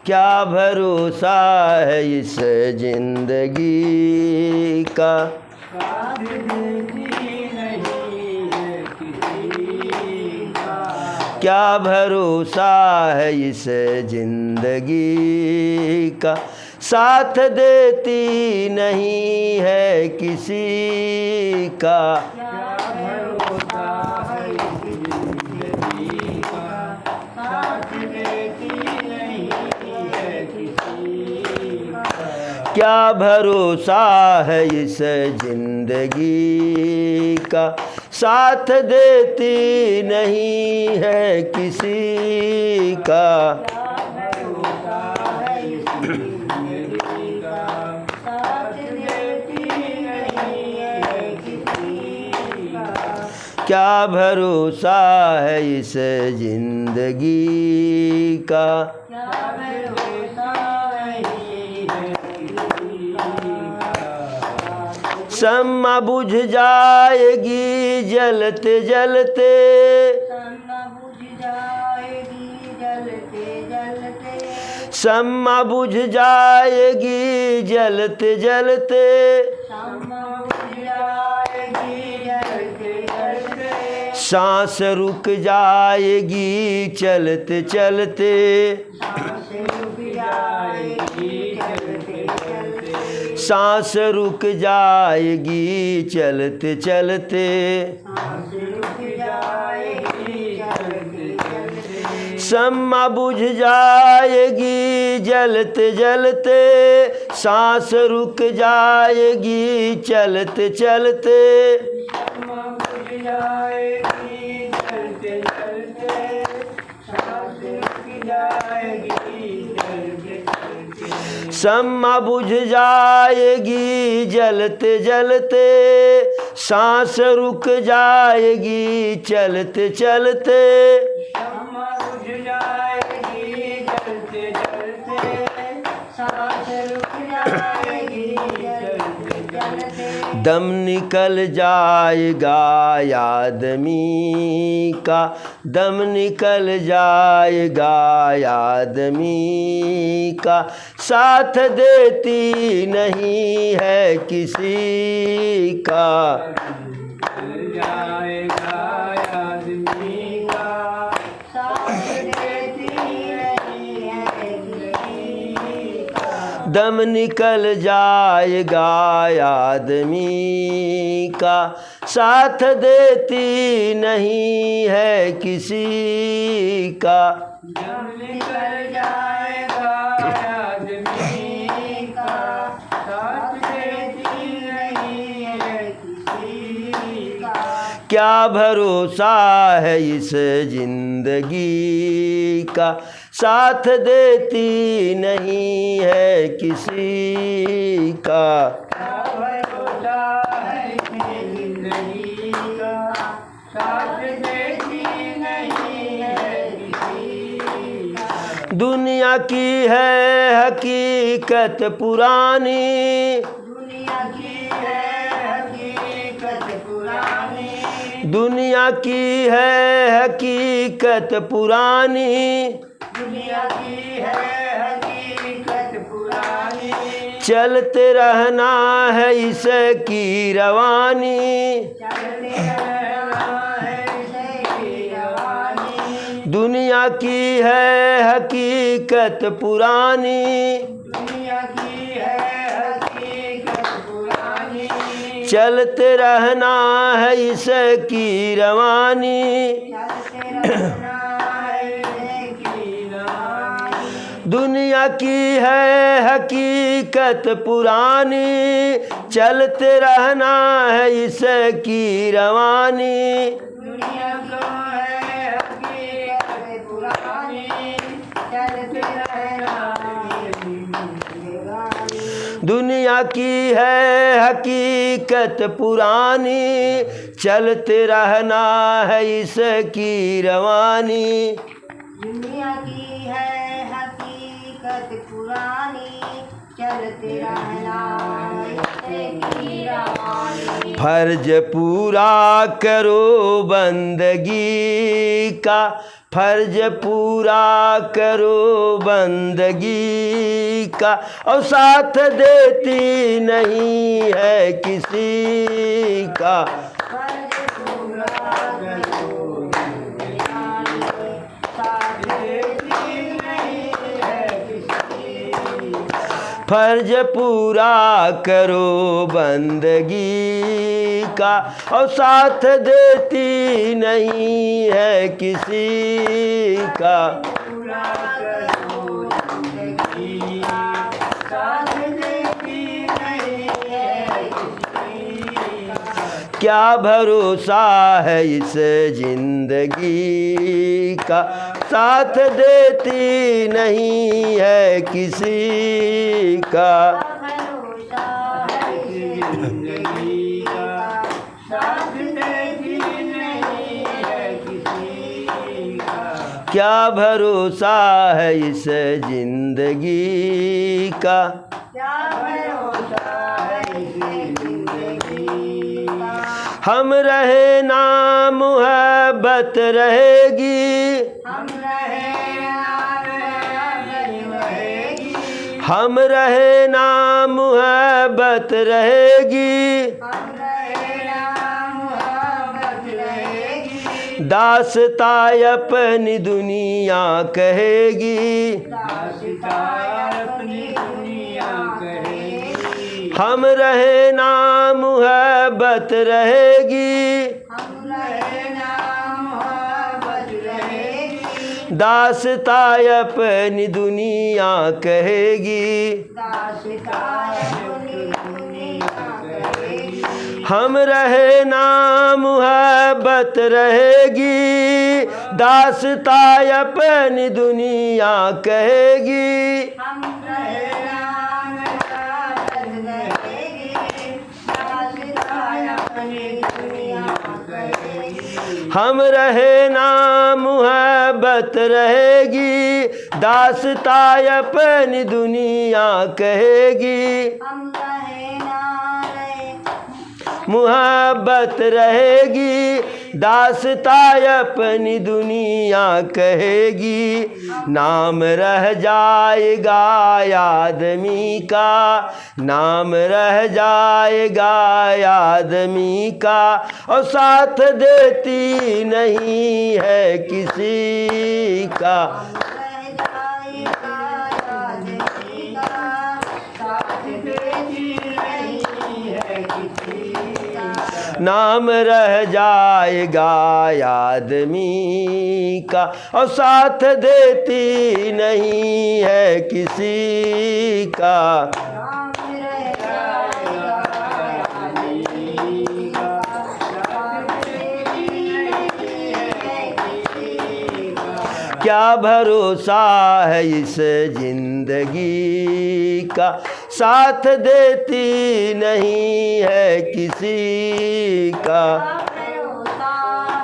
क्या भरोसा है इस जिंदगी का। क्या भरोसा है इस जिंदगी का, साथ देती नहीं है किसी का। क्या भरोसा है इस जिंदगी का, साथ देती नहीं है किसी का। क्या भरोसा है इस जिंदगी का। शम्मा बुझ जाएगी जलते जलते, शम्मा बुझ जाएगी जलते जलते, सांस रुक जाएगी चलते चलते, सांस रुक जाएगी चलते चलते, शम्मा बुझ जाएगी जलते जलते, सांस रुक जाएगी चलते चलते, शम्मा बुझ जाएगी जलते जलते, सांस रुक जाएगी चलते चलते, शम्मा बुझ जाएगी जलते जलते, सांस रुक जाएगी चलते चलते, दम निकल जाएगा आदमी का, दम निकल जाएगा आदमी का, साथ देती नहीं है किसी का। जाएगा आदमी का, साथ देती नहीं है किसी का, दम निकल जाएगा आदमी का, साथ देती नहीं है किसी का। दम निकल जाएगा आदमी का, साथ देती नहीं है किसी का। क्या भरोसा है इस जिंदगी का, साथ देती नहीं है किसी का। क्या भरोसा है इस जिंदगी का, साथ देती नहीं है किसी का। दुनिया की है हकीकत पुरानी, दुनिया की है हकीकत पुरानी, दुनिया की है हकीकत पुरानी, दुनिया की है हकीकत पुरानी, चलते रहना है इसकी रवानी, चलते रहना है इसकी रवानी, दुनिया की है हकीकत पुरानी, दुनिया की है हकीकत पुरानी, चलते रहना है इसकी रवानी, चलते रहना दुनिया की है हकीकत पुरानी, चलते रहना है इसकी रवानी, दुनिया को है हकीकत पुरानी, चलते रहना दुनिया की है हकीकत पुरानी, चलते रहना है इसकी रवानी, दुनिया की है हकीकत हकीकत पुरानी चलते रहना इश्क़ की रवानी। फर्ज पूरा करो बंदगी का, फर्ज पूरा करो बंदगी का, और साथ देती नहीं है किसी का। फर्ज पूरा करो बंदगी, साथ देती नहीं है किसी का। फर्ज पूरा करो बंदगी का, और साथ देती नहीं है किसी का। पूरा करो बंदगी का, साथ देती नहीं है किसी का। क्या भरोसा है इस जिंदगी का, साथ देती नहीं है किसी का। भरोसा है इस जिंदगी का, साथ देती नहीं है किसी का। क्या भरोसा है इस जिंदगी का, क्या भरोसा है इस जिंदगी का। हम रहे ना मोहब्बत रहेगी, हम रहे रहेगी, हम रहे ना मोहब्बत रहेगी। हम रहे मोहब्बत रहेगी। दास्तां अपनी दुनिया कहेगी, दास्तां अपनी दुनिया कहेगी। हम रहे ना मोहब्बत रहेगी। हम रहे मोहब्बत रहेगी। दास्तां अपनी दुनिया कहेगी, दास्तां अपनी दुनिया कहेगी। हम रहे ना मोहब्बत रहेगी। दास्तां अपनी दुनिया कहेगी, हम रहे मोहब्बत रहेगी। दास्तां अपनी दुनिया कहेगी। हम रहे ना मोहब्बत रहेगी। दास्तां अपनी दुनिया कहेगी, हम रहे मोहब्बत रहेगी। दास्तां अपनी दुनिया कहेगी। नाम रह जाएगा आदमी का, नाम रह जाएगा आदमी का, और साथ देती नहीं है किसी का। रह जाएगा आदमी का, साथ देती नहीं है किसी का। नाम रह जाएगा आदमी का, और साथ देती नहीं है किसी का। नाम रह जाएगा आदमी का, साथ देती नहीं है किसी का। क्या भरोसा है इस जिंदगी का, साथ देती नहीं है किसी का। भरोसा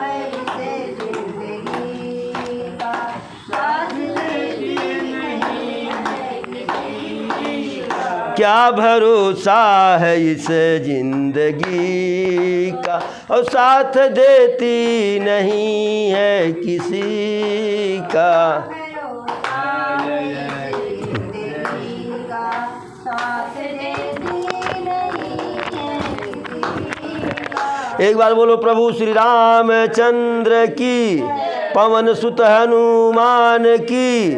है इस जिंदगी का, साथ देती नहीं है किसी का। क्या भरोसा है इस जिंदगी का, और साथ देती नहीं है किसी का। भरोसा है इस जिंदगी का, साथ देती नहीं है किसी का। एक बार बोलो प्रभु श्री रामचंद्र की, पवन सुत हनुमान की,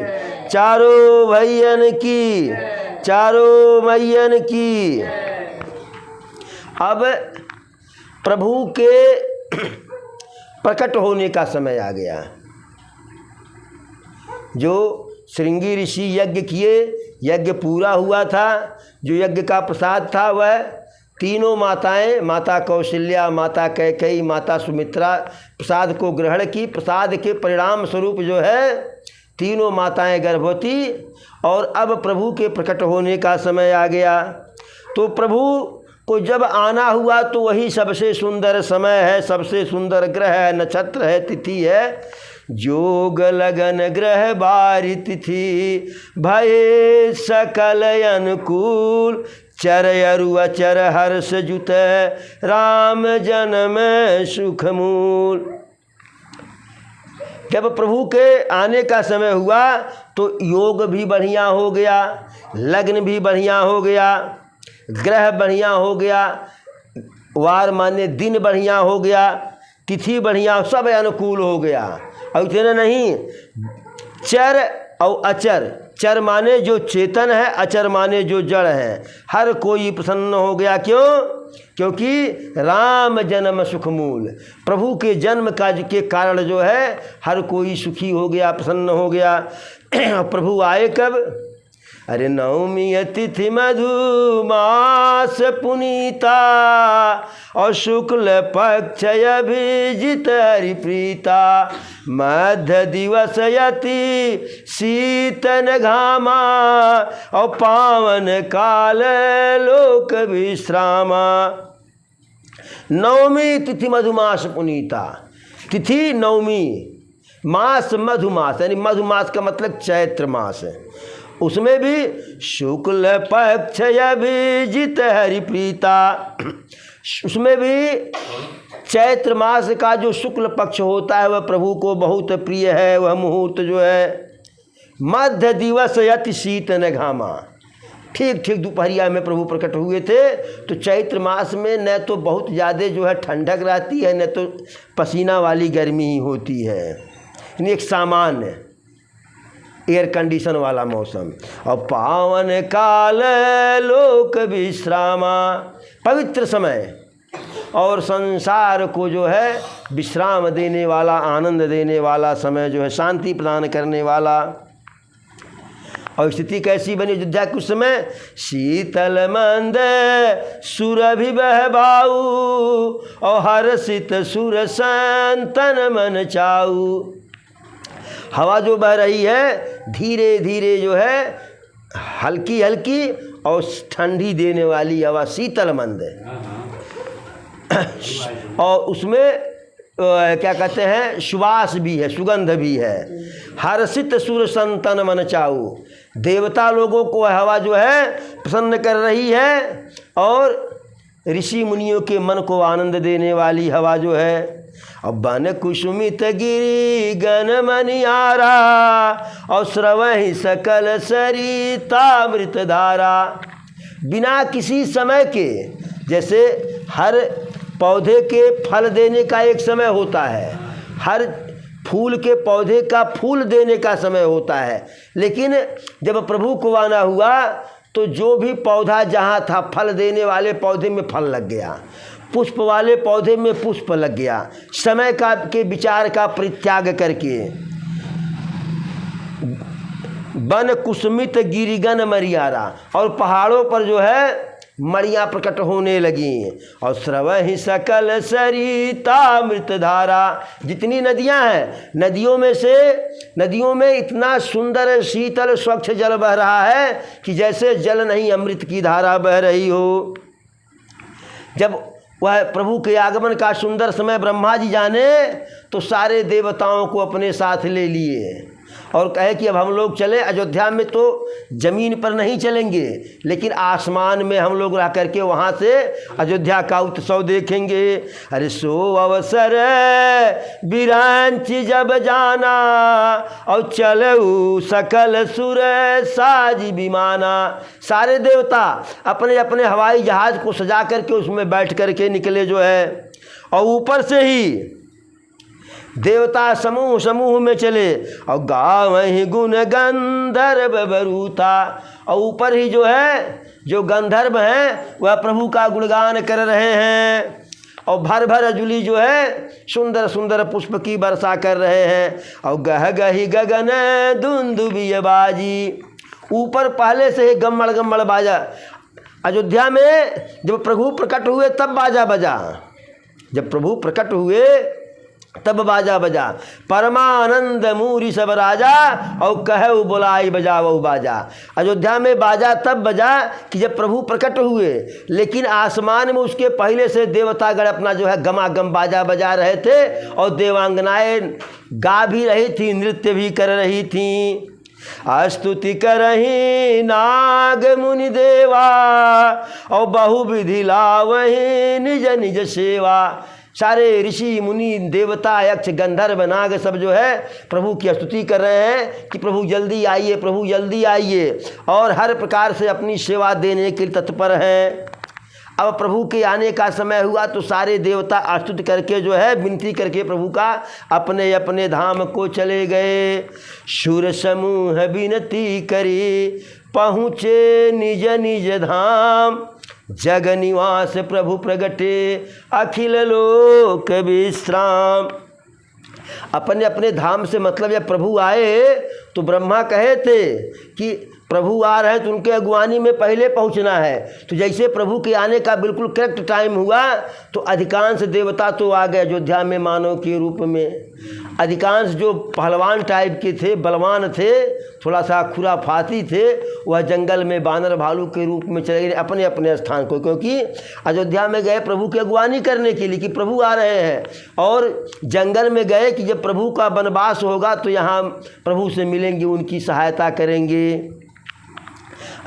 चारों भैयन की, चारों मैयन की। अब प्रभु के प्रकट होने का समय आ गया। जो श्रृंगी ऋषि यज्ञ किए, यज्ञ पूरा हुआ था। जो यज्ञ का प्रसाद था वह तीनों माताएं, माता कौशल्या, माता कैकेयी, माता सुमित्रा प्रसाद को ग्रहण की। प्रसाद के परिणाम स्वरूप जो है तीनों माताएं गर्भवती, और अब प्रभु के प्रकट होने का समय आ गया। तो प्रभु को जब आना हुआ तो वही सबसे सुंदर समय है, सबसे सुंदर ग्रह है, नक्षत्र है, तिथि है, जोग लगन ग्रह बारी तिथि भये सकल अनुकूल चर अरु अचर हर्ष जुत राम जन्म सुख मूल। जब प्रभु के आने का समय हुआ तो योग भी बढ़िया हो गया, लग्न भी बढ़िया हो गया, ग्रह बढ़िया हो गया, वार माने दिन बढ़िया हो गया, तिथि बढ़िया, सब अनुकूल हो गया। और इतना नहीं, चर और अचर, चर माने जो चेतन है, अचर माने जो जड़ है, हर कोई प्रसन्न हो गया। क्यों? क्योंकि राम जन्म सुख मूल, प्रभु के जन्म के कारण जो है हर कोई सुखी हो गया, प्रसन्न हो गया। प्रभु आए कब? अरे नवमी तिथि मधुमास पुनीता और शुक्ल पक्ष अभिजित हरिप्रीता मध्य दिवस यति शीतन घामा और पावन काल लोक विश्रामा। नवमी तिथि मधुमास पुनीता, तिथि नवमी, मास मधुमास, यानी मधुमास का मतलब चैत्र मास है, उसमें भी शुक्ल पक्ष अभिजित हरिप्रीता, उसमें भी चैत्र मास का जो शुक्ल पक्ष होता है वह प्रभु को बहुत प्रिय है। वह मुहूर्त जो है मध्य दिवस यति शीतन घामा, ठीक ठीक दोपहरिया में प्रभु प्रकट हुए थे। तो चैत्र मास में न तो बहुत ज़्यादा जो है ठंडक रहती है, न तो पसीना वाली गर्मी ही होती है, यानी एक सामान्य एयर कंडीशन वाला मौसम। और पावन काल लोक विश्रामा, पवित्र समय और संसार को जो है विश्राम देने वाला, आनंद देने वाला समय जो है, शांति प्रदान करने वाला। और स्थिति कैसी बनी अयोध्या के उस समय? शीतल मंद सुरभि बहबाऊ और हर्षित सुर संतन मन चाऊ। हवा जो बह रही है धीरे धीरे जो है, हल्की हल्की और ठंडी देने वाली हवा, शीतल मंद है। और उसमें क्या कहते हैं, सुवास भी है, सुगंध भी है। हर्षित सुर संतन मन चाऊ, देवता लोगों को हवा जो है प्रसन्न कर रही है और ऋषि मुनियों के मन को आनंद देने वाली हवा जो है। और बन कुसुमित गिरी गन मनियारा और स्रवहि सकल सरितामृत धारा। बिना किसी समय के, जैसे हर पौधे के फल देने का एक समय होता है, हर फूल के पौधे का फूल देने का समय होता है, लेकिन जब प्रभु को आना हुआ तो जो भी पौधा जहाँ था, फल देने वाले पौधे में फल लग गया, पुष्प वाले पौधे में पुष्प लग गया। समय का के विचार का परित्याग करके बन कुसुमित गिरिगन मरियारा, और पहाड़ों पर जो है मड़ियाँ प्रकट होने लगी। और स्रवहि सकल सरिता मृत धारा, जितनी नदियाँ हैं, नदियों में इतना सुंदर शीतल स्वच्छ जल बह रहा है कि जैसे जल नहीं अमृत की धारा बह रही हो। जब वह प्रभु के आगमन का सुंदर समय ब्रह्मा जी जाने तो सारे देवताओं को अपने साथ ले लिए और कहे कि अब हम लोग चले अयोध्या में। तो ज़मीन पर नहीं चलेंगे, लेकिन आसमान में हम लोग रह करके वहाँ से अयोध्या का उत्सव देखेंगे। अरे सो अवसर बिरांच जब जाना और चलऊ सकल सुर साज विमाना। सारे देवता अपने अपने हवाई जहाज़ को सजा करके उसमें बैठ करके निकले जो है, और ऊपर से ही देवता समूह समूह में चले और गावहि गुण गंधर्व बरूथा। और ऊपर ही जो है जो गंधर्व हैं वह प्रभु का गुणगान कर रहे हैं और भर भर अजुली जो है सुंदर सुंदर पुष्प की वर्षा कर रहे हैं। और गह गही गगन दुंदुभिय बाजी, ऊपर पहले से ही गम्मड़ गम्मड़ बाजा। अयोध्या में जब प्रभु प्रकट हुए तब बाजा बजा, जब प्रभु प्रकट हुए तब बाजा बजा परमानंद मूरी सब राजा और कहु बुलाई बजावहु बाजा। अयोध्या में बाजा तब बजा कि जब प्रभु प्रकट हुए, लेकिन आसमान में उसके पहले से देवतागण अपना जो है गमागम बाजा बजा रहे थे और देवांगनाएं गा भी रही थी, नृत्य भी कर रही थी। स्तुति करही नाग मुनि देवा और बहुविधि लावही निज निज सेवा। सारे ऋषि मुनि देवता यक्ष गंधर्व नाग सब जो है प्रभु की स्तुति कर रहे हैं कि प्रभु जल्दी आइए, प्रभु जल्दी आइए, और हर प्रकार से अपनी सेवा देने के लिए तत्पर हैं। अब प्रभु के आने का समय हुआ तो सारे देवता स्तुति करके जो है विनती करके प्रभु का अपने अपने धाम को चले गए। शूर समूह विनती करी पहुँचे निज निज धाम, जग निवास प्रभु प्रगटे अखिल लोक विश्राम। अपने अपने धाम से मतलब जब प्रभु आए तो ब्रह्मा कहे थे कि प्रभु आ रहे हैं तो उनके अगुवानी में पहले पहुंचना है। तो जैसे प्रभु के आने का बिल्कुल करेक्ट टाइम हुआ तो अधिकांश देवता तो आ गए अयोध्या में मानव के रूप में। अधिकांश जो पहलवान टाइप के थे, बलवान थे, थोड़ा सा खुराफाती थे, वह जंगल में बानर भालू के रूप में चले गए अपने अपने स्थान को, क्योंकि अयोध्या में गए प्रभु की अगुवानी करने के लिए कि प्रभु आ रहे हैं। और जंगल में गए कि जब प्रभु का वनवास होगा तो यहाँ प्रभु से मिलेंगे, उनकी सहायता करेंगे।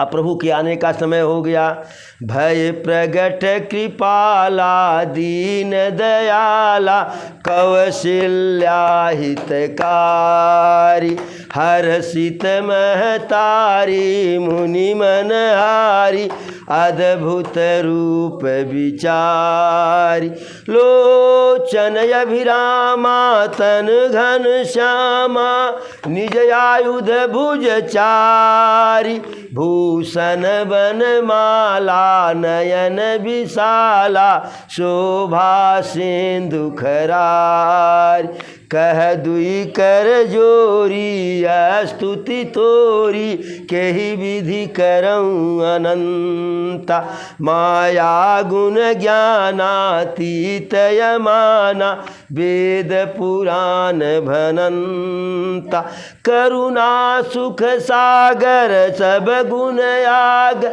अब प्रभु के आने का समय हो गया। भय प्रगट कृपाला दीन दयाला कौशल्या हितकारी, हर्षित महतारी मुनि मनहारी, अद्भुत रूप विचारी, लोचन अभिरामा तन घन श्यामा, निज आयुध भुज चारी, भूषण बनमाला नयन विशाला, शोभा सिंधु खरारी, कह दुई कर जोरी स्तुति तोरी, केहि विधि करऊँ अनंता, माया गुण ज्ञानातीत यमाना, वेद पुराण भनंता, करुणा सुख सागर सब गुण याग,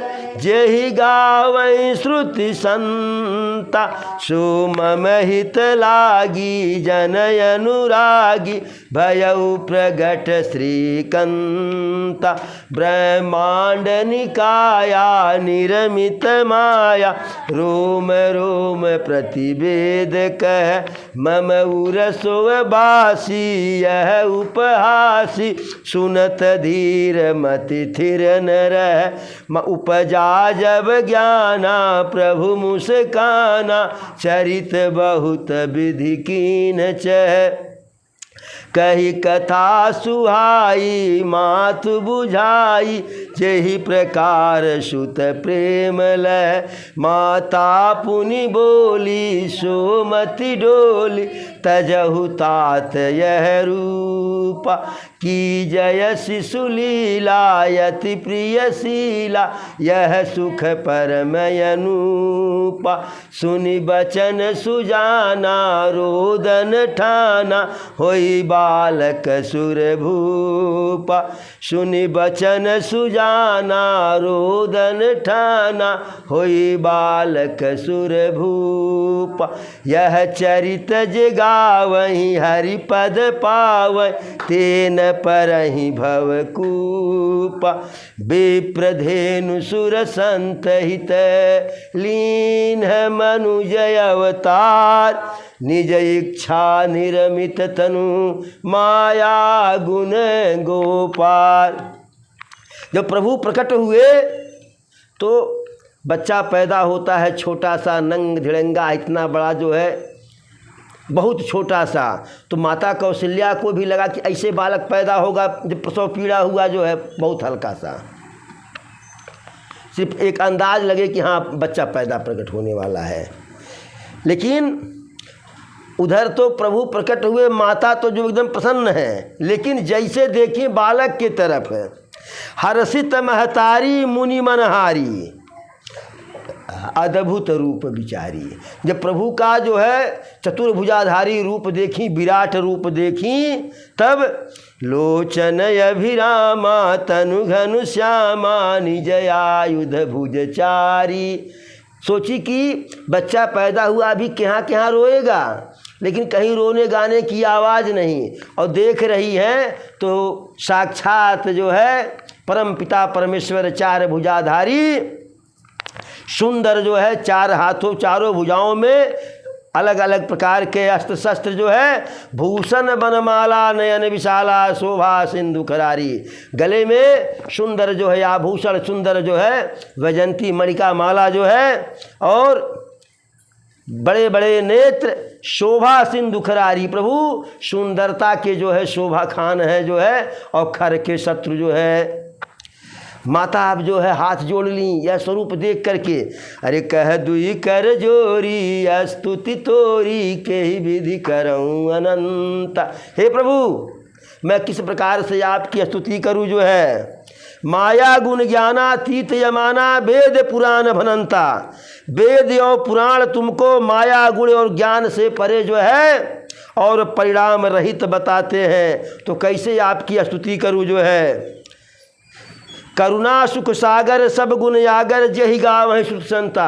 जेहि गावै श्रुति संता, सो मम हित लागी जनय अनुरागी, भयउ प्रगट श्रीकंता, ब्रह्मांड निकाया निरमित माया, रोम रोम प्रतिवेद कह, मम उरसो बासी यह उपहासी, सुनत धीर मति थिर न रह, उपजा जब ज्ञाना प्रभु मुस्काना, चरित बहुत विधि कीन चह, कही कथा सुहाई मातु बुझाई, जेहि प्रकार सुत प्रेम लय, माता पुनि बोली सोमति डोली, तजहु तात यह रूपा, की जय शिशु लीला यति प्रिय शीला, यह सुख परम अनूपा, सुनि बचन सुजाना रोदन ठाना, होई बालक सुर भूपा, सुनि बचन सुजाना रोदन ठाना, होई बालक सुर भूपा, यह चरित जगावहि हरि पद पावै, तेन परहि भवकूपा, विप्रधेनु सुर संत हित, लीन मनुज अवतार, निज इच्छा निरमित तनु, माया गुण गोपाल। जब प्रभु प्रकट हुए तो बच्चा पैदा होता है छोटा सा नंग धिड़ंगा, इतना बड़ा जो है बहुत छोटा सा, तो माता कौशल्या को भी लगा कि ऐसे बालक पैदा होगा। जब प्रसव पीड़ा हुआ जो है बहुत हल्का सा, सिर्फ एक अंदाज लगे कि हाँ बच्चा पैदा प्रकट होने वाला है। लेकिन उधर तो प्रभु प्रकट हुए, माता तो जो एकदम प्रसन्न है, लेकिन जैसे देखिए बालक की तरफ है, हर्षित महतारी मुनि मनहारी, अद्भुत रूप विचारी। जब प्रभु का जो है चतुर्भुजाधारी रूप देखी, विराट रूप देखी, तब लोचन अभिरामा तनु घनु श्यामा निज आयुध भुजचारी। सोची कि बच्चा पैदा हुआ अभी कहाँ कहाँ रोएगा, लेकिन कहीं रोने गाने की आवाज़ नहीं, और देख रही है तो साक्षात जो है परम पिता परमेश्वर चार भुजाधारी, सुंदर जो है चार हाथों चारों भुजाओं में अलग अलग प्रकार के अस्त्र शस्त्र जो है, भूषण बनमाला नयन विशाला शोभा सिंधु करारी। गले में सुंदर जो है आभूषण, सुंदर जो है वैजंती मणिका माला जो है, और बड़े बड़े नेत्र शोभा सिंधु खरारी। प्रभु सुंदरता के जो है शोभा खान है जो है, और खर के शत्रु जो है। माता आप जो है हाथ जोड़ ली यह स्वरूप देख करके, अरे कह दुई कर जोरी स्तुति तोरी के ही विधि करऊँ अनंता। हे प्रभु मैं किस प्रकार से आपकी स्तुति करूँ जो है। माया गुण ज्ञानातीत यमाना वेद पुराण भनंता। वेद और पुराण तुमको माया गुण और ज्ञान से परे जो है और परिणाम रहित बताते हैं, तो कैसे आपकी स्तुति करूँ जो है। करुणा सुख सागर सब गुण यागर जही गाव है सुख संता।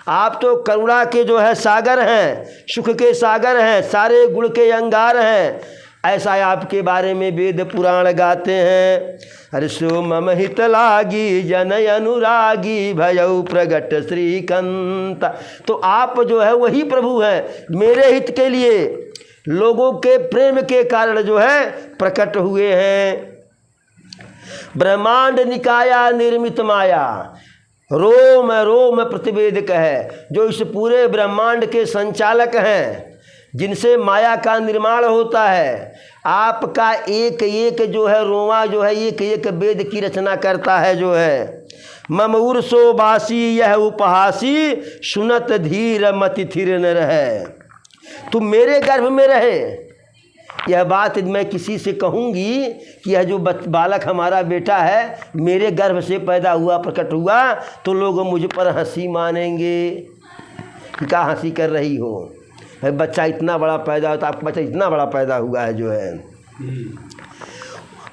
आप तो करुणा के जो है सागर हैं, सुख के सागर हैं, सारे गुण के अंगार हैं, ऐसा आपके बारे में वेद पुराण गाते हैं। अरे सो मम हित लागी जन अनुरागी भयउ प्रगट श्रीकंत। तो आप जो है वही प्रभु हैं, मेरे हित के लिए लोगों के प्रेम के कारण जो है प्रकट हुए हैं। ब्रह्मांड निकाया निर्मित माया, रोम रोम प्रतिवेदक है, जो इस पूरे ब्रह्मांड के संचालक हैं, जिनसे माया का निर्माण होता है। आपका एक एक जो है रोमा जो है एक एक वेद की रचना करता है जो है। मम उर्सो बासी यह उपहासी सुनत धीर मति थिर न रहे। तुम मेरे गर्भ में रहे, यह बात मैं किसी से कहूँगी कि यह जो बालक हमारा बेटा है मेरे गर्भ से पैदा हुआ प्रकट हुआ, तो लोग मुझ पर हंसी मानेंगे कि क्या हंसी कर रही हो, भाई बच्चा इतना बड़ा पैदा होता, आपका बच्चा इतना बड़ा पैदा हुआ है जो है।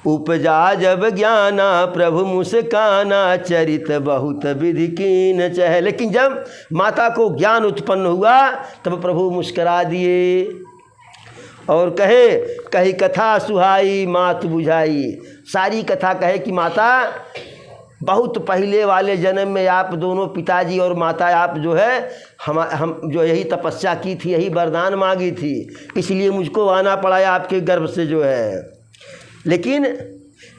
उपजा जब ज्ञाना प्रभु मुस्काना चरित बहुत विधि कीन चह। लेकिन जब माता को ज्ञान उत्पन्न हुआ तब प्रभु मुस्करा दिए और कहे कही कथा सुहाई मात बुझाई। सारी कथा कहे कि माता बहुत पहले वाले जन्म में आप दोनों पिताजी और माता आप जो है हम जो यही तपस्या की थी, यही वरदान मांगी थी, इसलिए मुझको आना पड़ा आपके गर्भ से जो है। लेकिन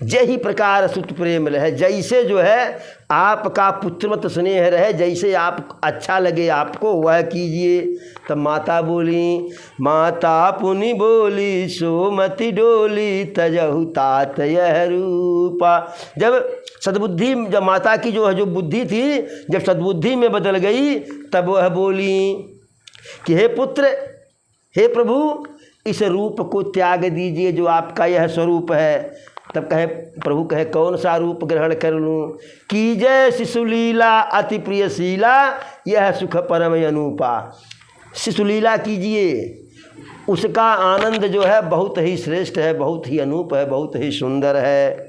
जही प्रकार सुत प्रेम रहे, जैसे जो है आपका पुत्रवत स्नेह रहे, जैसे आप अच्छा लगे आपको वह कीजिए। तब माता बोली, माता पुनि बोली सोमति डोली तजहु तात यह रूपा। जब सद्बुद्धि, जब माता की जो है जो बुद्धि थी जब सद्बुद्धि में बदल गई, तब वह बोली कि हे पुत्र, हे प्रभु, इस रूप को त्याग दीजिए जो आपका यह स्वरूप है। तब कहे प्रभु कहे कौन सा रूप ग्रहण कर लूँ। कीजय शिशुलीला अति प्रियशीला यह सुख परम अनूपा। शिशुलीला कीजिए, उसका आनंद जो है बहुत ही श्रेष्ठ है, बहुत ही अनूप है, बहुत ही सुंदर है।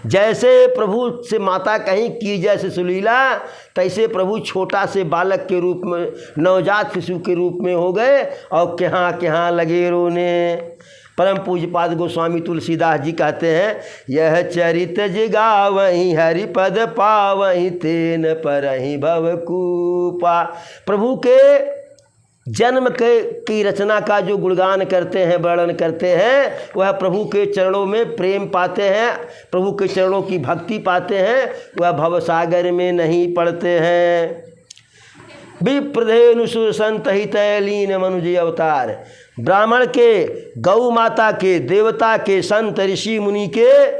जैसे प्रभु से माता कहीं की जैसे शिशुलीला, तैसे प्रभु छोटा से बालक के रूप में, नवजात शिशु के रूप में हो गए और कहाँ कहाँ लगे रोने। परम पूज्यपाद गोस्वामी तुलसीदास जी कहते हैं, यह चरित जिगावहीं हरिपद पावहीं तेन परहीं भवकूपा। प्रभु के जन्म की रचना का जो गुणगान करते हैं, वर्णन करते हैं, वह प्रभु के चरणों में प्रेम पाते हैं, प्रभु के चरणों की भक्ति पाते हैं, वह भवसागर में नहीं पड़ते हैं। विप्रधेनु सुर संत हित लीन मनुज अवतार। ब्राह्मण के, गौ माता के, देवता के, संत ऋषि मुनि के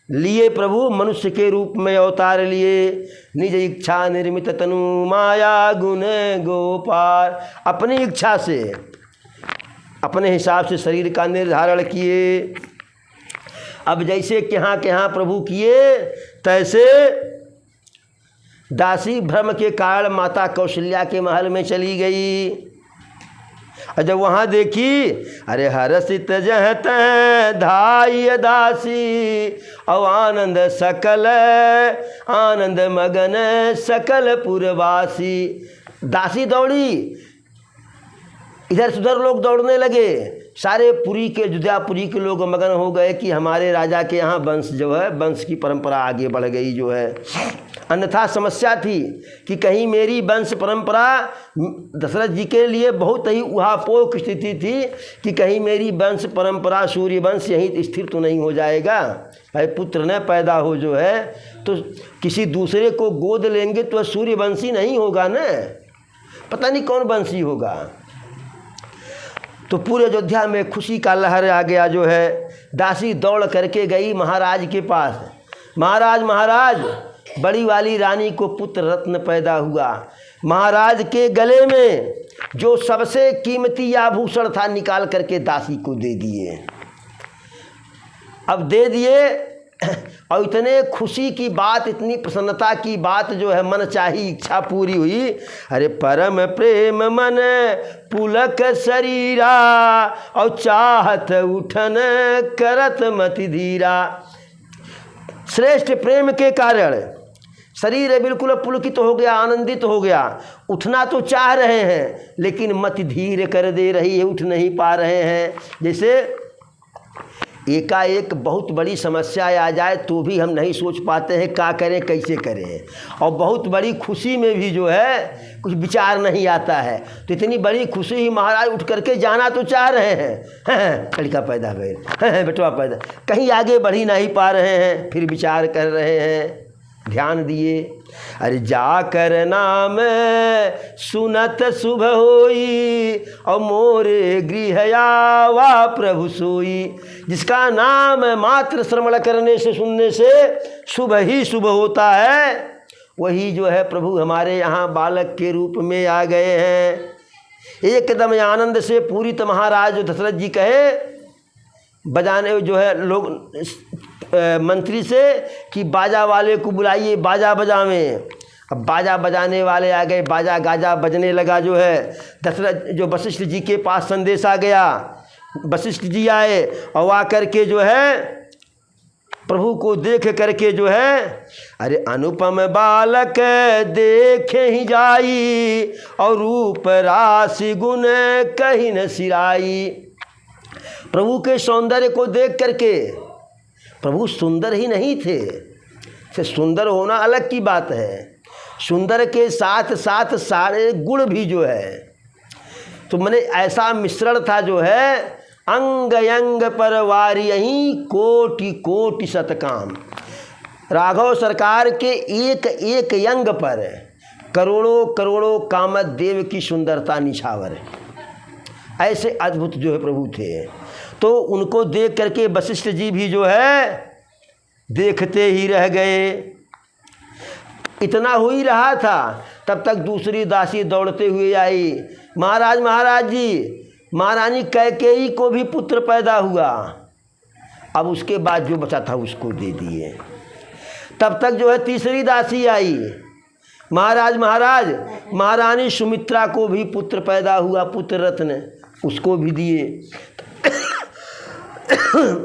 लिए प्रभु मनुष्य के रूप में अवतार लिए। निज इच्छा निर्मित तनु माया गुण गोपाल। अपनी इच्छा से, अपने हिसाब से शरीर का निर्धारण किए। अब जैसे कहाँ कहाँ प्रभु किए, तैसे दासी भ्रम के कारण माता कौशल्या के महल में चली गई। और जब वहाँ देखी, अरे हर्षित जह तह धाई दासी, और आनंद सकल आनंद मगन सकल पुरवासी। दासी दौड़ी, इधर से उधर लोग दौड़ने लगे, सारे पुरी के अयोध्यापुरी के लोग मगन हो गए कि हमारे राजा के यहाँ वंश जो है, वंश की परंपरा आगे बढ़ गई जो है। अन्यथा समस्या थी कि कहीं मेरी वंश परंपरा, दशरथ जी के लिए बहुत ही उहापोह की स्थिति थी कि कहीं मेरी वंश परंपरा सूर्य वंश यहीं स्थिर तो नहीं हो जाएगा। भाई पुत्र न पैदा हो जो है तो किसी दूसरे को गोद लेंगे तो सूर्यवंशी नहीं होगा न, पता नहीं कौन वंशी होगा। तो पूरे अयोध्या में खुशी का लहर आ गया जो है। दासी दौड़ करके गई महाराज के पास, महाराज महाराज बड़ी वाली रानी को पुत्र रत्न पैदा हुआ। महाराज के गले में जो सबसे कीमती आभूषण था निकाल करके दासी को दे दिए। अब दे दिए और इतने खुशी की बात, इतनी प्रसन्नता की बात जो है, मन चाही इच्छा पूरी हुई। अरे परम प्रेम मन पुलक शरीरा, और चाहत उठन करत मति धीरा। श्रेष्ठ प्रेम के कारण शरीर बिल्कुल पुलकित हो गया, आनंदित हो गया। उठना तो चाह रहे हैं लेकिन मति धीर कर दे रही है, उठ नहीं पा रहे हैं। जैसे एकाएक बहुत बड़ी समस्या आ जाए तो भी हम नहीं सोच पाते हैं क्या करें कैसे करें, और बहुत बड़ी खुशी में भी जो है कुछ विचार नहीं आता है। तो इतनी बड़ी खुशी ही महाराज उठ करके जाना तो चाह रहे हैं, लड़का पैदा हुए, बेटवा पैदा, कहीं आगे बढ़ ही नहीं पा रहे हैं। फिर विचार कर रहे हैं, ध्यान दिए। अरे जाकर नाम सुनत शुभ होई, और मोरे गृह आवा प्रभु सोई। जिसका नाम मात्र श्रवण करने से, सुनने से शुभ ही शुभ होता है, वही जो है प्रभु हमारे यहाँ बालक के रूप में आ गए हैं। एकदम आनंद से पूरित महाराज दशरथ जी कहे, बजाने जो है लोग मंत्री से कि बाजा वाले को बुलाइए, बाजा बजावें। अब बाजा बजाने वाले आ गए, बाजा गाजा बजने लगा जो है। दशरथ जो वशिष्ठ जी के पास संदेश आ गया, वशिष्ठ जी आए और आ करके जो है प्रभु को देख करके जो है, अरे अनुपम बालक देखे ही जाई, और रूप राशि गुण कहीं न सिराई। प्रभु के सौंदर्य को देख करके, प्रभु सुंदर ही नहीं थे, से सुंदर होना अलग की बात है, सुंदर के साथ साथ सारे गुण भी जो है, तो मैंने ऐसा मिश्रण था जो है, अंग अंग पर वारी यहीं कोटि कोटि सतकाम। राघव सरकार के एक एक अंग पर करोड़ों करोड़ों कामदेव की सुंदरता निछावर है। ऐसे अद्भुत जो है प्रभु थे। तो उनको देख करके वशिष्ठ जी भी जो है देखते ही रह गए। इतना हो ही रहा था तब तक दूसरी दासी दौड़ते हुए आई, महाराज महाराज जी, महारानी कैकेयी को भी पुत्र पैदा हुआ। अब उसके बाद जो बचा था उसको दे दिए। तब तक जो है तीसरी दासी आई, महाराज महाराज, महारानी सुमित्रा को भी पुत्र पैदा हुआ, पुत्र रत्न, उसको भी दिए।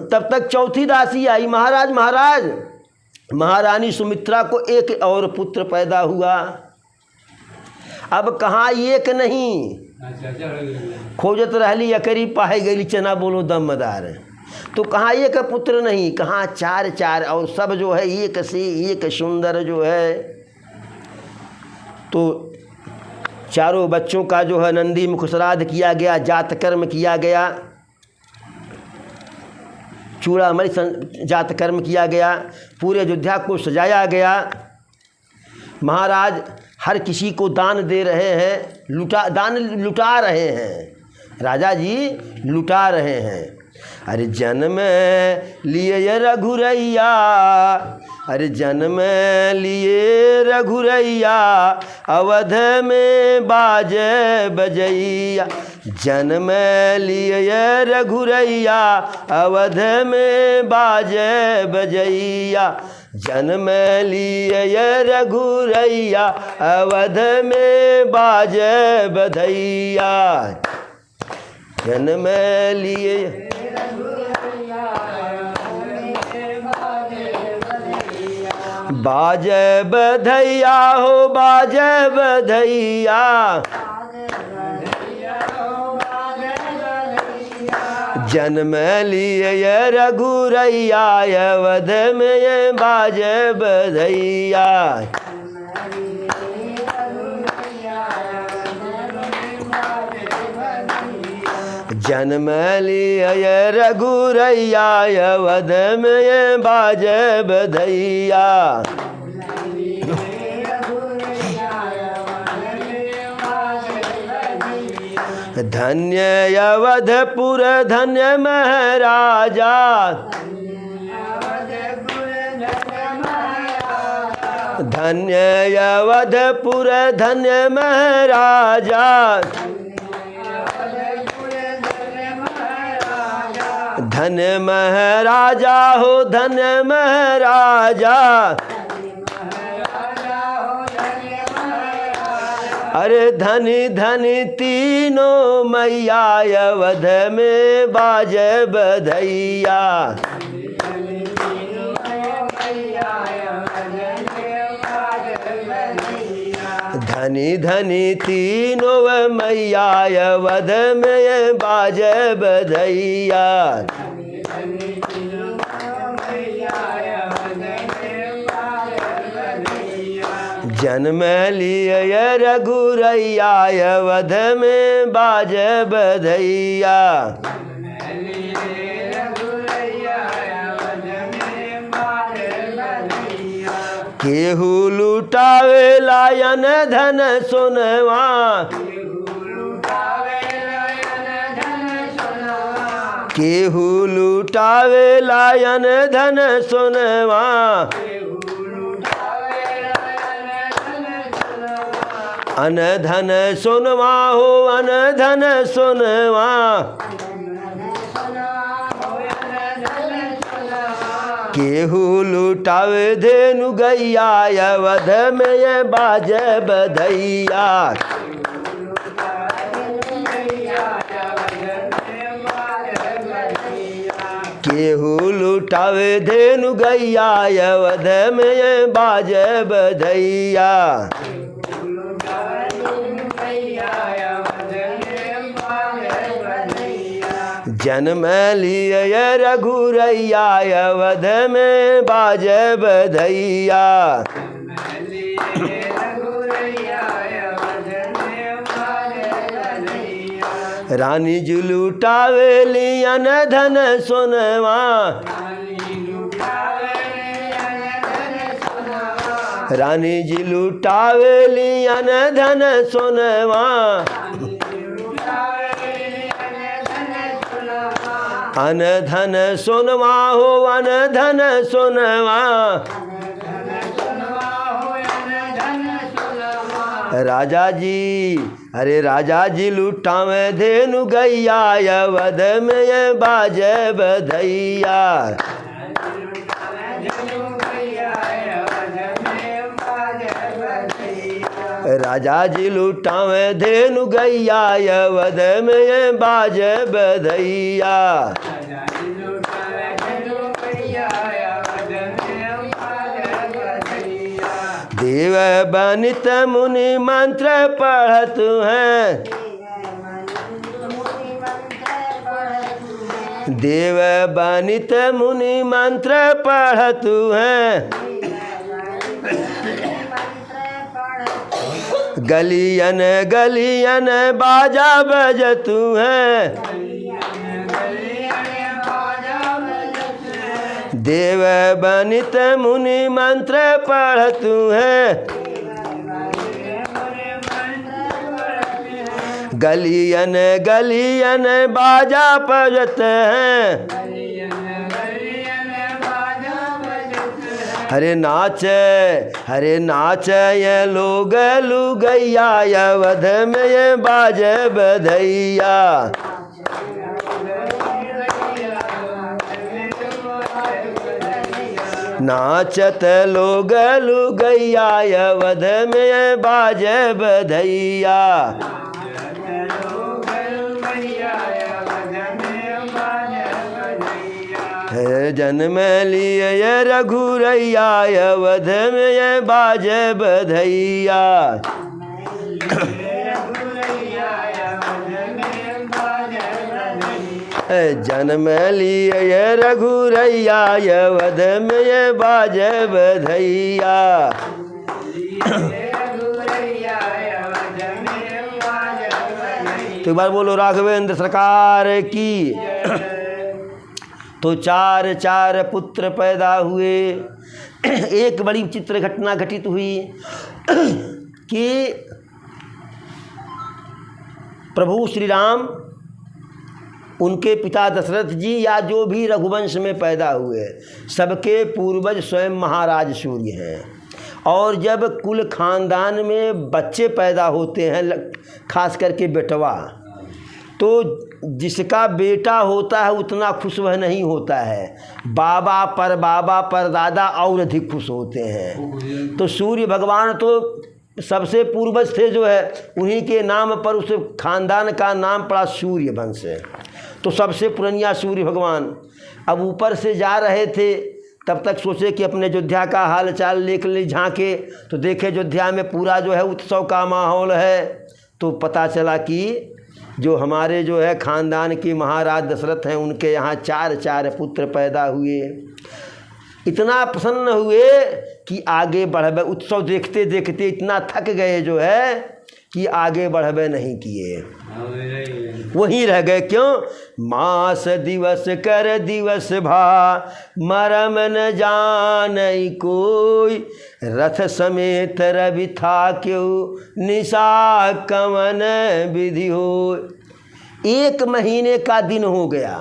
तब तक चौथी दासी आई, महाराज महाराज, महारानी सुमित्रा को एक और पुत्र पैदा हुआ। अब कहाँ एक नहीं, खोजत रहली अकरी पाए गई चना बोलो दमदार। तो कहाँ एक पुत्र नहीं, कहाँ चार चार, और सब जो है एक से एक सुंदर जो है। तो चारों बच्चों का जो है नंदी मुख श्राद्ध किया गया, जात कर्म किया गया, चूड़ामणि जात कर्म किया गया, पूरे अयोध्या को सजाया गया। महाराज हर किसी को दान दे रहे हैं, दान लुटा रहे हैं, राजा जी लुटा रहे हैं। अरे जन्म लिए रघुरैया, अरे जन्म लिए रघुरैया, अवध में बाजे बजैया। जन्म लिए रघुरैया, अवध में बाजे बजैया। जन्म लिए रघुरैया अवध में बाजे बधैया। जन्म लिए बाजे बधैया हो बाजे बधैया। जन्म लिए रघुरैया अवध में बाजे बधैया। जन्म लिए रघुरैया अवध में बाजे बधैया। धन्य अवधपुर धन्य महाराजा। धन्य अवधपुर धन्य महाराजा। धन्य महाराजा हो धन्य महाराजा। अरे धनी धनी तीनों मैया अवध में बाजे बधैया। धनी धनी तीनों मैया अवध में बाजे बधैया। जन्म लिए रघुरैया अवध में बाजे बधैया। केहू लुटावे लायन धन सोनवा। केहू लुटावे लायन धन सोनवा। अन धन सोनवा हो अन धन सोनवा। केहू लुटावे धेनु गैया अवध में बाजे बधैया। केहू लुटावे धेनु गैया अवध में बाजे बधैया। जन्म लिए रघुरैया अवध में बाजे बधैया। रानी जी लुटावे लियन धन सोनवा। रानी जी लुटावे लियन धन सोनवा। अन धन सोनवा हो अन धन सोनवा। राजा जी अरे राजा जी लुटावे धेनु गैया अवध में बाजे बधैया। राजा जी लुटावे धेनु गैया अवध में बाजे बधैया। देव बनित मुनि मंत्र पढ़त हैं। देव बनित मुनि मंत्र पढ़त हैं। गलियन गलियन बाजा बजतु हैं। देव बनित मुनि मंत्र पढ़तु हैं। गलियन गलियन बाजा बजत हैं। हरे नाच ये लोग लुगैया अवध में ये बाजे बधैया। नाचत लोग लुगैया अवध में बाजे बधैया। है जन्म लिए रघुरैया अवध में बाजे बधैया। जन्म लिए रघुरैया अवध में बाजे बधैया। तो एक बार बोलो राघवेंद्र सरकार की। तो चार चार पुत्र पैदा हुए। एक बड़ी विचित्र घटना घटित हुई कि प्रभु श्री राम, उनके पिता दशरथ जी या जो भी रघुवंश में पैदा हुए, सबके पूर्वज स्वयं महाराज सूर्य हैं। और जब कुल खानदान में बच्चे पैदा होते हैं, खास करके बेटवा, तो जिसका बेटा होता है उतना खुश वह नहीं होता है। बाबा पर दादा और अधिक खुश होते हैं। तो सूर्य भगवान तो सबसे पूर्वज थे जो है, उन्हीं के नाम पर उस खानदान का नाम पड़ा सूर्य वंश। तो सबसे पुरनिया सूर्य भगवान अब ऊपर से जा रहे थे, तब तक सोचे कि अपने अयोध्या का हाल चाल लेकर ले झाँके। तो देखे अयोध्या में पूरा जो है उत्सव का माहौल है। तो पता चला कि जो हमारे जो है खानदान के महाराज दशरथ हैं, उनके यहाँ चार चार पुत्र पैदा हुए। इतना प्रसन्न हुए कि आगे बढ़बे, उत्सव देखते देखते इतना थक गए जो है कि आगे बढ़बे नहीं किए, वहीं रह गए। क्यों? मास दिवस कर दिवस भा मरम न जानई कोई, रथ समेत रवि था क्यों निशा कवन विधि हो। 1 महीने का दिन हो गया।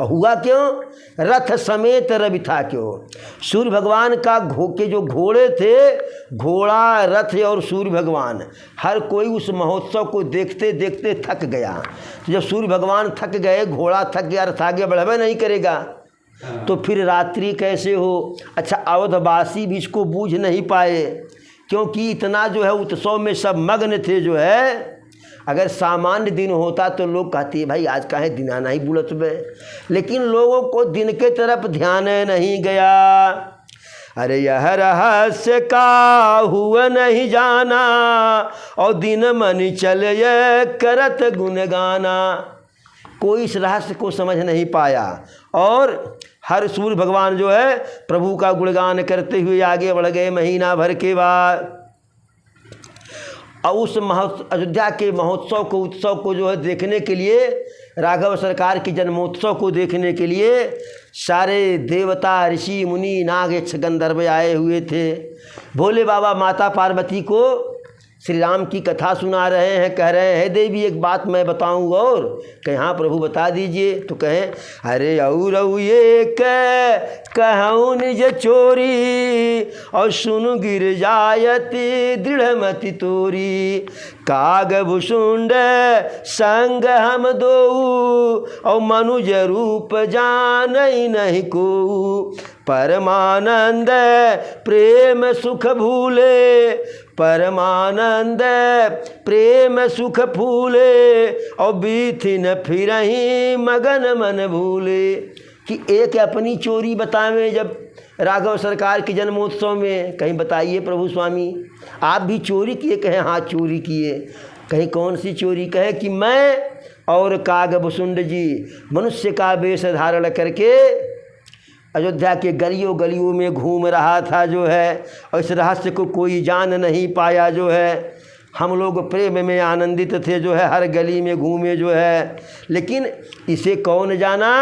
हुआ क्यों? रथ समेत रवि था क्यों। सूर्य भगवान का के जो घोड़े थे, घोड़ा, रथ और सूर्य भगवान, हर कोई उस महोत्सव को देखते देखते थक गया। तो जब सूर्य भगवान थक गए, घोड़ा थक गया, रथ आगे बढ़बे नहीं करेगा, तो फिर रात्रि कैसे हो। अच्छा, अवधवासी भी इसको बूझ नहीं पाए, क्योंकि इतना जो है उत्सव में सब मग्न थे जो है। अगर सामान्य दिन होता तो लोग कहते हैं भाई आज काहे दिन आना ही बुलत में, लेकिन लोगों को दिन के तरफ ध्यान नहीं गया। अरे यह रहस्य का हुआ नहीं जाना, और दिन मन चले करत गुनगाना। कोई इस रहस्य को समझ नहीं पाया, और हर सूर्य भगवान जो है प्रभु का गुणगान करते हुए आगे बढ़ गए। महीना भर के बाद और उस अयोध्या के महोत्सव को, उत्सव को जो है देखने के लिए, राघव सरकार की जन्मोत्सव को देखने के लिए सारे देवता, ऋषि, मुनि, नाग, यक्ष, गंधर्व आए हुए थे। भोले बाबा माता पार्वती को श्री राम की कथा सुना रहे हैं। कह रहे हैं देवी एक बात मैं बताऊं, और कहें हाँ प्रभु बता दीजिए। तो कहें अरे और ये कहूँ निज चोरी, और सुन गिर जायती दृढ़मति तोरी। काग भुषुंड संग हम दो, और मनुज रूप जान नहीं को। परमानंद प्रेम सुख भूले, परमानंद प्रेम सुख फूले, और बीथिन फिरहीं मगन मन भूले। कि एक अपनी चोरी बतावे जब राघव सरकार के जन्मोत्सव में, कहीं बताइए प्रभु स्वामी आप भी चोरी किए? कहें हाँ चोरी किए। कहीं कौन सी चोरी? कहे कि मैं और कागभुषुंड जी मनुष्य का वेश धारण करके अयोध्या के गलियों गलियों में घूम रहा था जो है, और इस रहस्य को कोई जान नहीं पाया जो है। हम लोग प्रेम में आनंदित थे जो है, हर गली में घूमे जो है, लेकिन इसे कौन जाना।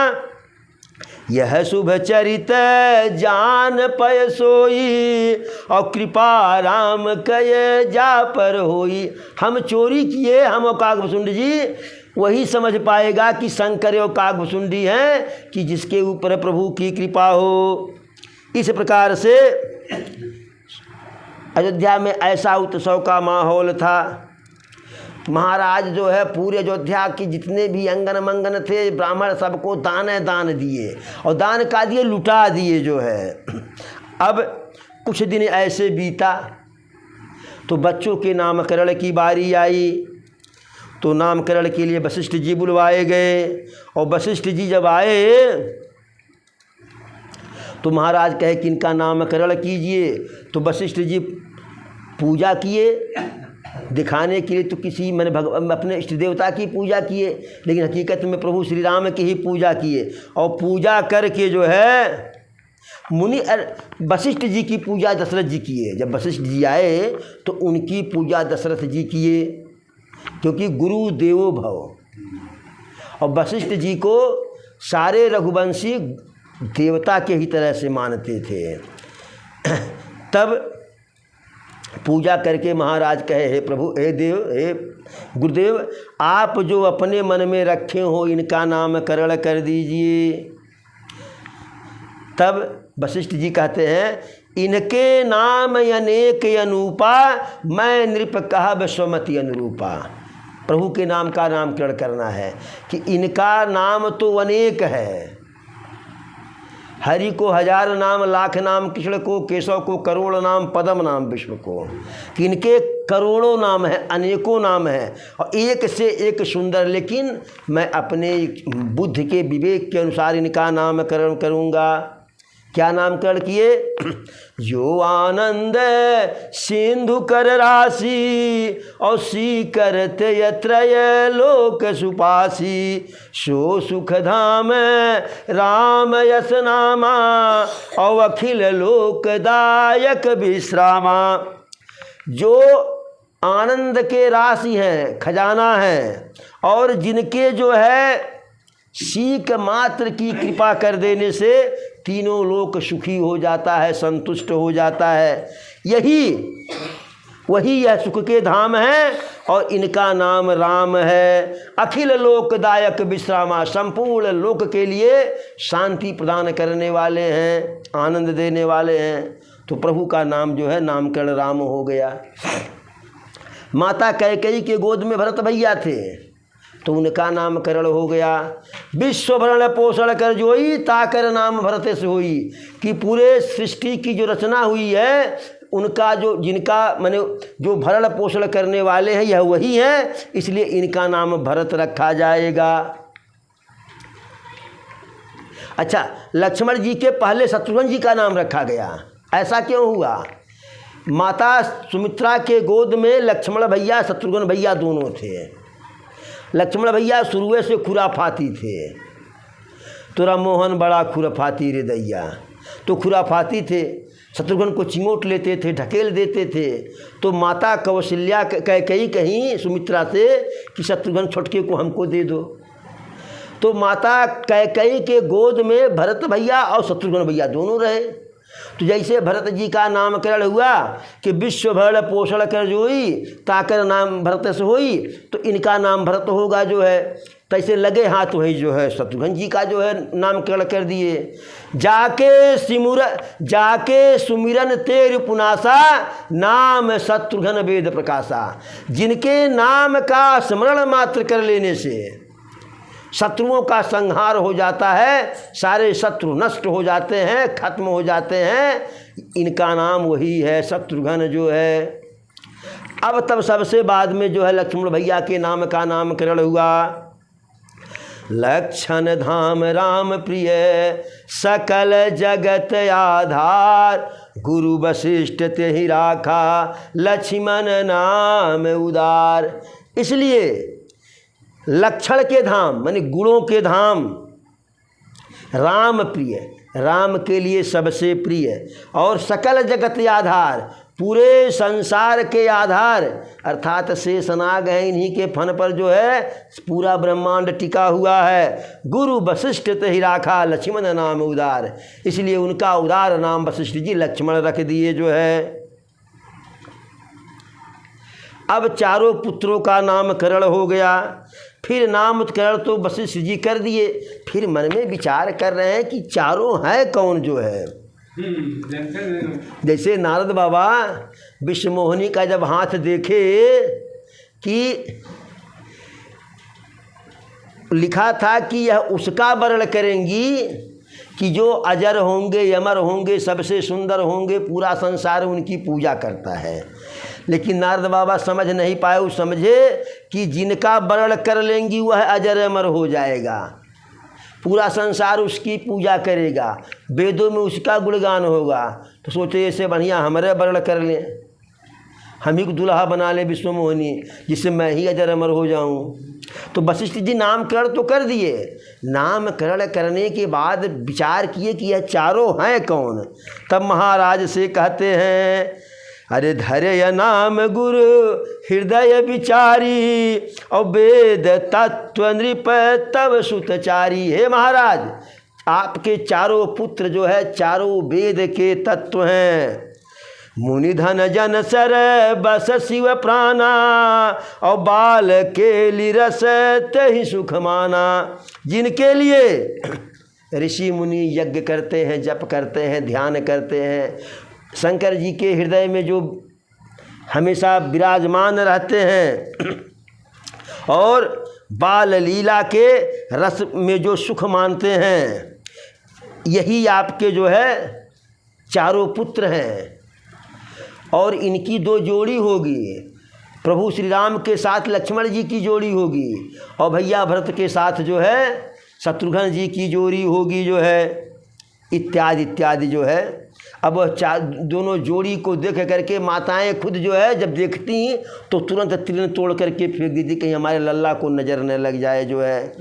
यह शुभ चरित जान पय सोई, और कृपा राम कय जा पर होई। हम चोरी किए, हम कागभुषुंड जी, वही समझ पाएगा कि शंकर और कागभुषुंडी हैं, कि जिसके ऊपर प्रभु की कृपा हो। इस प्रकार से अयोध्या में ऐसा उत्सव का माहौल था। महाराज जो है पूरे अयोध्या की जितने भी अंगन मंगन थे ब्राह्मण सबको दान दिए और दान का दिए, लुटा दिए जो है। अब कुछ दिन ऐसे बीता तो बच्चों के नामकरण की बारी आई। तो नामकरण के लिए वशिष्ठ जी बुलवाए गए और वशिष्ठ जी जब आए तो महाराज कहे कि इनका नामकरण कीजिए। तो वशिष्ठ जी पूजा किए दिखाने के लिए, तो किसी मैंने अपने इष्ट देवता की पूजा किए, लेकिन हकीकत में प्रभु श्री राम की ही पूजा किए। और पूजा करके जो है मुनि वशिष्ठ जी की पूजा दशरथ जी किए। जब वशिष्ठ जी आए तो उनकी पूजा दशरथ जी किए, क्योंकि गुरु देवो भव। और वशिष्ठ जी को सारे रघुवंशी देवता के ही तरह से मानते थे। तब पूजा करके महाराज कहे, हे प्रभु, हे देव, हे गुरुदेव, आप जो अपने मन में रखे हो इनका नामकरण कर दीजिए। तब वशिष्ठ जी कहते हैं, इनके नाम अनेक अनूपा, मैं नृप कहा स्वमति अनुरूपा। प्रभु के नाम का नामकरण करना है कि इनका नाम तो अनेक है। हरि को 1000 नाम, लाख नाम कृष्ण को, केशव को करोड़ नाम, पद्म नाम विष्णु को, कि इनके करोड़ों नाम है, अनेकों नाम है और एक से एक सुंदर। लेकिन मैं अपने बुद्धि के विवेक के अनुसार इनका नामकरण करूँगा। क्या नामकरण किए? जो आनंद सिंधु कर राशि और सी करते यत्रय लोक सुपासी, सो सुख धाम राम यस नामा और अखिल लोकदायक विश्रामा। जो आनंद के राशि हैं, खजाना है, और जिनके जो है सीख मात्र की कृपा कर देने से तीनों लोक सुखी हो जाता है, संतुष्ट हो जाता है। वही यह सुख के धाम है और इनका नाम राम है। अखिल लोकदायक विश्रामा, संपूर्ण लोक के लिए शांति प्रदान करने वाले हैं, आनंद देने वाले हैं। तो प्रभु का नाम जो है नामकरण राम हो गया। माता कैकेयी के गोद में भरत भैया थे तो उनका नामकरण हो गया। विश्व भरण पोषण कर जोई, ताकर नाम भरत से होई। कि पूरे सृष्टि की जो रचना हुई है उनका जिनका माने जो भरण पोषण करने वाले हैं यह वही है, इसलिए इनका नाम भरत रखा जाएगा। अच्छा, लक्ष्मण जी के पहले शत्रुघ्न जी का नाम रखा गया। ऐसा क्यों हुआ? माता सुमित्रा के गोद में लक्ष्मण भैया शत्रुघ्न भैया दोनों थे। लक्ष्मण भैया शुरू से खुराफाती थे। तोरा मोहन बड़ा खुराफाती रे दैया, तो खुराफाती थे। शत्रुघ्न को चिमोट लेते थे, ढकेल देते थे। तो माता कौशल्या कैकेयी कहीं सुमित्रा से कि शत्रुघ्न छोटके को हमको दे दो। तो माता कैकेयी के गोद में भरत भैया और शत्रुघ्न भैया दोनों रहे। तो जैसे भरत जी का नामकरण हुआ कि विश्व भरण पोषण कर जोई, ताकर नाम भरत से होई, तो इनका नाम भरत होगा जो है। तैसे लगे हाथ वही जो है शत्रुघ्न जी का जो है नामकरण कर दिए। जाके सुमिरन तेर पुनासा, नाम शत्रुघ्न वेद प्रकाशा। जिनके नाम का स्मरण मात्र कर लेने से शत्रुओं का संहार हो जाता है, सारे शत्रु नष्ट हो जाते हैं, खत्म हो जाते हैं। इनका नाम वही है शत्रुघ्न जो है। अब तब सबसे बाद में जो है लक्ष्मण भैया के नाम का नामकरण हुआ। लक्षण धाम राम प्रिय, सकल जगत आधार, गुरु वशिष्ठ तेहि राखा, लक्ष्मण नाम उदार। इसलिए लक्षण के धाम माने गुणों के धाम, राम प्रिय, राम के लिए सबसे प्रिय, और सकल जगत आधार, पूरे संसार के आधार अर्थात शेषनाग है, इन्हीं के फन पर जो है पूरा ब्रह्मांड टिका हुआ है। गुरु वशिष्ठ तेहि राखा, लक्ष्मण नाम उदार। इसलिए उनका उदार नाम वशिष्ठ जी लक्ष्मण रख दिए जो है। अब चारों पुत्रों का नामकरण हो गया। फिर नामकरण तो वशिष्ठ जी कर दिए। फिर मन में विचार कर रहे हैं कि चारों हैं कौन जो है। जैसे नारद बाबा विश्वमोहिनी का जब हाथ देखे कि लिखा था कि यह उसका वर्ण करेंगी कि जो अजर होंगे, अमर होंगे, सबसे सुंदर होंगे, पूरा संसार उनकी पूजा करता है। लेकिन नारद बाबा समझ नहीं पाए। वो समझे कि जिनका वर्ण कर लेंगी वह अजर अमर हो जाएगा, पूरा संसार उसकी पूजा करेगा, वेदों में उसका गुणगान होगा। तो सोचे इससे बढ़िया हमारे वर्ण कर लें, हम ही को दूल्हा बना लें विश्व मोहिनी, जिससे मैं ही अजर अमर हो जाऊं। तो वशिष्ठ जी नामकरण तो कर दिए। नामकरण करने के बाद विचार किए कि यह चारों हैं कौन। तब महाराज से कहते हैं, अरे धैर्य नाम गुरु हृदय विचारी और वेद तत्व नृप तव सुतचारी। हे महाराज, आपके चारों पुत्र जो है चारों वेद के तत्व हैं। मुनि धन जन सर बस शिव प्राणा और बाल के लिरस तहि सुख माना। जिनके लिए ऋषि मुनि यज्ञ करते हैं, जप करते हैं, ध्यान करते हैं, शंकर जी के हृदय में जो हमेशा विराजमान रहते हैं और बाल लीला के रस में जो सुख मानते हैं, यही आपके जो है चारों पुत्र हैं। और इनकी दो जोड़ी होगी, प्रभु श्री राम के साथ लक्ष्मण जी की जोड़ी होगी और भैया भरत के साथ जो है शत्रुघ्न जी की जोड़ी होगी जो है, इत्यादि इत्यादि जो है। अब दोनों जोड़ी को देख करके माताएं खुद जो है जब देखती तो तुरंत तीर तोड़ करके फेंक दी थी कहीं हमारे लल्ला को नज़र न लग जाए जो है।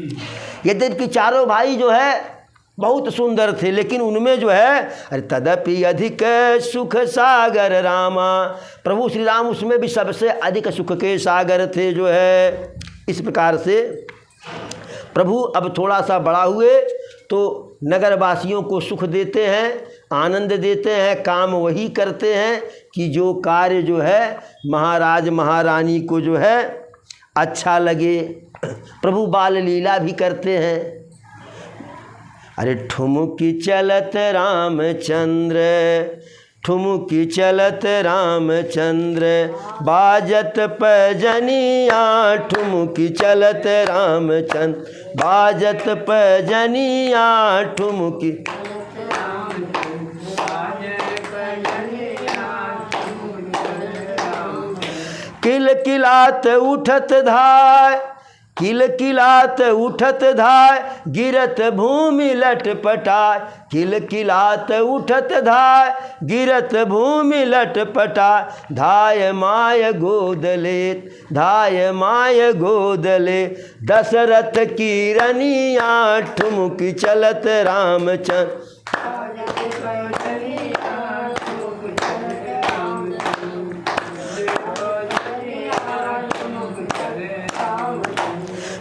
यद्यपि चारों भाई जो है बहुत सुंदर थे, लेकिन उनमें जो है अरे तदपि अधिक सुख सागर रामा, प्रभु श्री राम उसमें भी सबसे अधिक सुख के सागर थे जो है। इस प्रकार से प्रभु अब थोड़ा सा बड़ा हुए तो नगरवासियों को सुख देते हैं, आनंद देते हैं, काम वही करते हैं कि जो कार्य जो है महाराज महारानी को जो है अच्छा लगे। प्रभु बाल लीला भी करते हैं। अरे ठुमुकी चलत रामचंद्र, ठुमुकी चलत रामचंद्र, बाजत पैजनिया, ठुमुकी चलत रामचंद्र, बाजत पैजनिया, ठुमुकी किलकिलात उठत धाय, किलकिलात उठत धाय, गिरत भूमि लटपटाय, किलकिलात उठत धाय, गिरत भूमि लटपटाय, धाय माय गोदलेत, धाय माय गोदले, दशरथ की रनिया, ठुमुकी चलत रामचंद्र।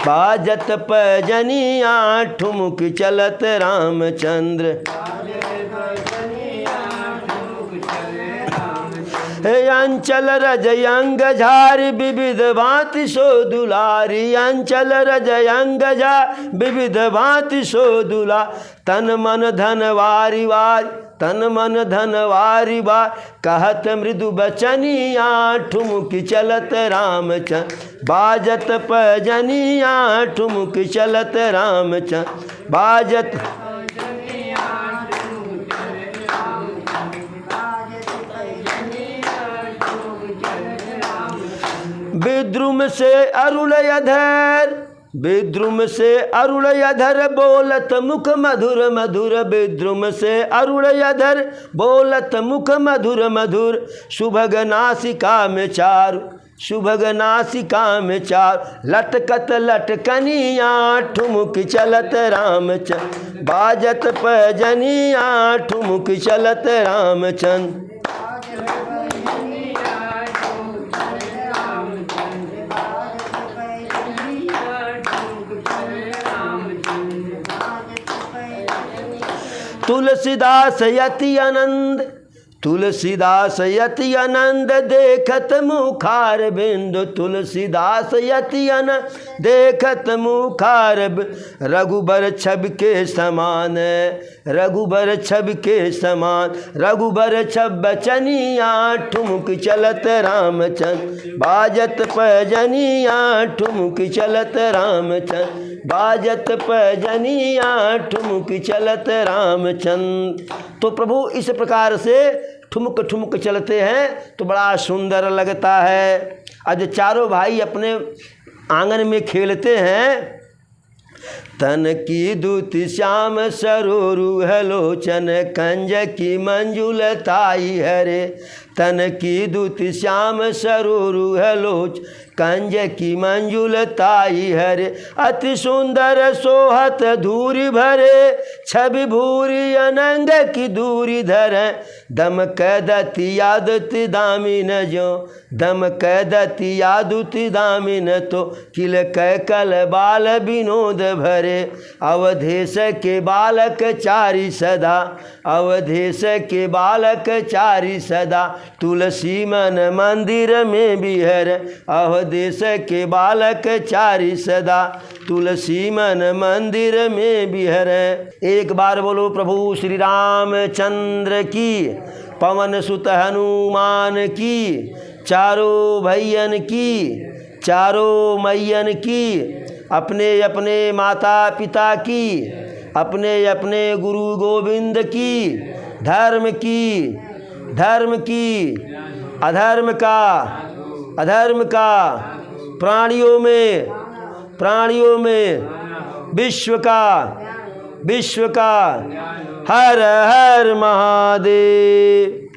बाजत पैजनिया, ठुमुकी चलत रामचंद्र। अंचल रजयंग झारी विविध भांति सो दुलारी, अंचल रजयंग झार विविध भांति सो दुला, तन मन धन वारी वारी, तन मन धन वारी वार, कहत मृदु बचनिया, ठुमुकी चलत रामचंद्र, बाजत पैजनिया, ठुमुकी चलत रामचंद्र, बाजत विद्रुम से अरुण अधर, विद्रुम से अरुण अधर, बोलत मुख मधुर मधुर, विद्रुम से अरुण अधर, बोलत मुख मधुर मधुर, सुभग नासिका में चारु, सुभग नासिका में चार, लटकत लटकनिया, ठुमुकी चलत रामचंद्र, बाजत पैजनिया, ठुमुकी चलत रामचंद्र। तुलसीदास यति आनंद, तुलसीदास यति आनंद देखत मुखार बिंदु, तुलसीदास यति आनंद देखत मुखार रघुबर छब के समान, रघुबर छब के समान, रघुबर छब बचनिया ठुमक चलत रामचंद्र, बाजत पैजनिया ठुमक चलत रामचंद्र, बाजत पैजनिया ठुमक चलत रामचंद्र। तो प्रभु इस प्रकार से ठुमक ठुमक चलते हैं तो बड़ा सुंदर लगता है। आज चारों भाई अपने आंगन में खेलते हैं। तन की दूती श्याम सरोरु लोचन, कंज की मंजुल ताई हरे, तन की दूती श्याम सरोरु लोच, कंज की मंजुल ताई हरे, अति सुंदर सोहत धूरी भरे, छवि भूरी अनंग की दूरी धरे, दम कैदति यादति दामिन जो, दम कैदति यादुति दामिन तो, किल कैकल बाल विनोद भरे, अवधेश के बालक चारि सदा, अवधेश के बालक चारि सदा, तुलसी मन मंदिर में बिहर, अवधेश के बालक चारि सदा, तुलसी मन मंदिर में बिहर। एक बार बोलो प्रभु श्री रामचंद्र की, पवन सुत हनुमान की, चारों भैयन की, चारों मैयन की, अपने अपने माता पिता की, अपने अपने गुरु गोविंद की, धर्म की, धर्म की, अधर्म का, अधर्म का, प्राणियों में, प्राणियों में, विश्व का, विश्व का। हर हर महादेव।